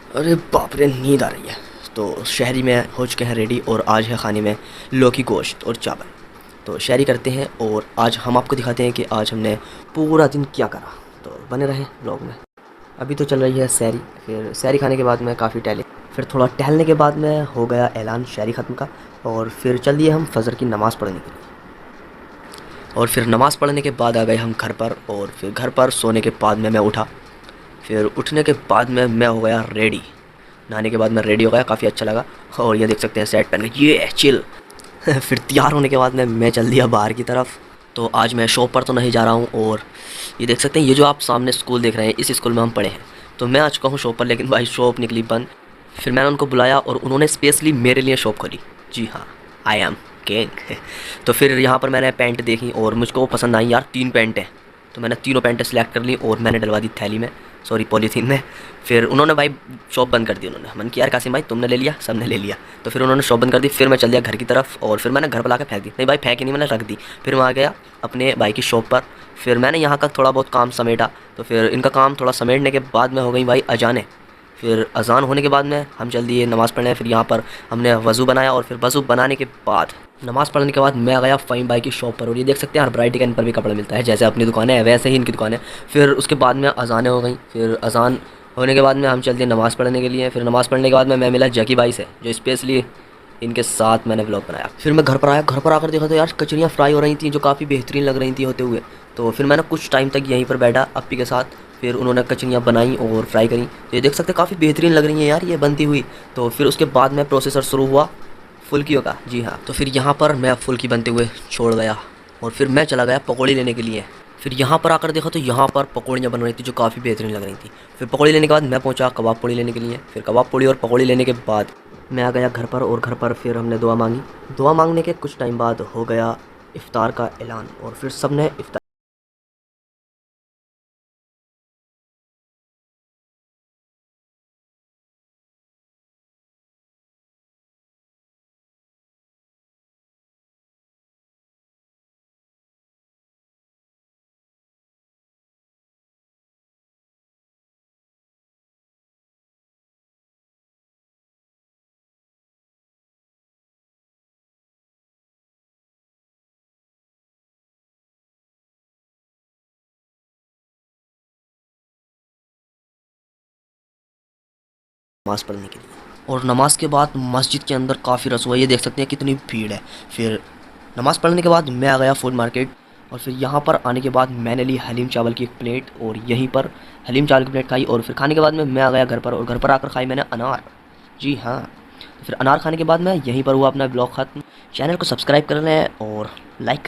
अरे बाप रे, नींद आ रही है। तो शहरी में हो चुके हैं रेडी और आज है खाने में लौकी गोश्त और चावल। तो शहरी करते हैं और आज हम आपको दिखाते हैं कि आज हमने पूरा दिन क्या करा। तो बने रहे व्लॉग में। अभी तो चल रही है सैरी। फिर सैरी खाने के बाद में काफ़ी टहले। फिर थोड़ा टहलने के बाद में हो गया ऐलान शहरी ख़त्म का। और फिर चल दिए हम फजर की नमाज़ पढ़ने के लिए। और फिर नमाज़ पढ़ने के बाद आ गए हम घर पर। और फिर घर पर सोने के बाद में मैं उठा। फिर उठने के बाद में मैं हो गया रेडी। नहाने के बाद मैं रेडी हो गया, काफ़ी अच्छा लगा। और ये देख सकते हैं सेट पहन के ये चिल। फिर तैयार होने के बाद में मैं चल दिया बाहर की तरफ। तो आज मैं शॉप पर तो नहीं जा रहा हूँ। और ये देख सकते हैं, ये जो आप सामने स्कूल देख रहे हैं, इस स्कूल में हम पढ़े हैं। तो मैं आ चुका हूँ शॉप पर, लेकिन भाई शॉप निकली बंद। फिर मैंने उनको बुलाया और उन्होंने स्पेशली मेरे लिए शॉप खोली। जी हाँ, आई एम किंग। तो फिर यहाँ पर मैंने पैंट देखी और मुझको पसंद आई यार। 3 पैंट हैं। तो मैंने तीनों पैंटें सेलेक्ट कर ली और मैंने डलवा दी थैली में, सॉरी पॉलीथीन में। फिर उन्होंने भाई शॉप बंद कर दी। उन्होंने मन किया यार कासिम भाई तुमने ले लिया, सबने ले लिया। तो फिर उन्होंने शॉप बंद कर दी। फिर मैं चल दिया घर की तरफ और फिर मैंने घर पर ला के फेंक दी। नहीं भाई फेंकी नहीं, मैंने रख दी। फिर मैं आ गया अपने भाई की शॉप पर। फिर मैंने यहाँ का थोड़ा बहुत काम समेटा। तो फिर इनका काम थोड़ा समेटने के बाद में हो गई भाई अजाने। फिर अज़ान होने के बाद में हम जल्दी ये नमाज़ पढ़ने। फिर यहाँ पर हमने वज़ू बनाया और फिर वज़ू बनाने के बाद नमाज़ पढ़ने के बाद मैं आ गया फ़हीम भाई की शॉप पर। और ये देख सकते हैं हर वैरायटी का इन पर भी कपड़ा मिलता है, जैसे अपनी दुकान है वैसे ही इनकी दुकान है। फिर उसके बाद में अज़ानें हो गई। फिर अज़ान होने के बाद में हम चलते नमाज़ पढ़ने के लिए। फिर नमाज़ पढ़ने के बाद में मैं मिला जकी भाई से, जो स्पेशली इनके साथ मैंने व्लॉग बनाया। फिर मैं घर पर आया। घर पर आकर देखा तो यार कचरियाँ फ्राई हो रही थी, जो काफ़ी बेहतरीन लग रही थी होते हुए। तो फिर मैंने कुछ टाइम तक यहीं पर बैठा अप्पी के साथ। फिर उन्होंने कचरियाँ बनाई और फ्राई करी। तो ये देख सकते काफ़ी बेहतरीन लग रही हैं यार ये बनती हुई। तो फिर उसके बाद में प्रोसेसर शुरू हुआ फुल्कियों का। जी हाँ, तो फिर यहाँ पर मैं फुल्की बनते हुए छोड़ गया और फिर मैं चला गया पकौड़ी लेने के लिए। फिर यहाँ पर आकर देखा तो यहाँ पर पकौड़ियाँ बन रही थी, जो काफ़ी बेहतरीन लग रही थी। फिर पकौड़ी लेने के बाद मैं पहुँचा कबाब पोड़ी लेने के लिए। फिर कबाब पोड़ी और पकौड़ी लेने के बाद मैं आ गया घर पर। और घर पर फिर हमने दुआ मांगी। दुआ मांगने के कुछ टाइम बाद हो गया इफ्तार का ऐलान और फिर सब ने इफ्तार नमाज़ पढ़ने के लिए। और नमाज़ के बाद मस्जिद के अंदर काफ़ी रश हुआ, ये देख सकते हैं कितनी भीड़ है। फिर नमाज़ पढ़ने के बाद मैं आ गया फूड मार्केट। और फिर यहाँ पर आने के बाद मैंने ली हलीम चावल की एक प्लेट और यहीं पर हलीम चावल की प्लेट खाई। और फिर खाने के बाद में मैं आ गया घर पर और घर पर आकर खाई मैंने अनार। जी हाँ, तो फिर अनार खाने के बाद मैं यहीं पर हुआ अपना ब्लॉग ख़त्म। चैनल को सब्सक्राइब कर लें और लाइक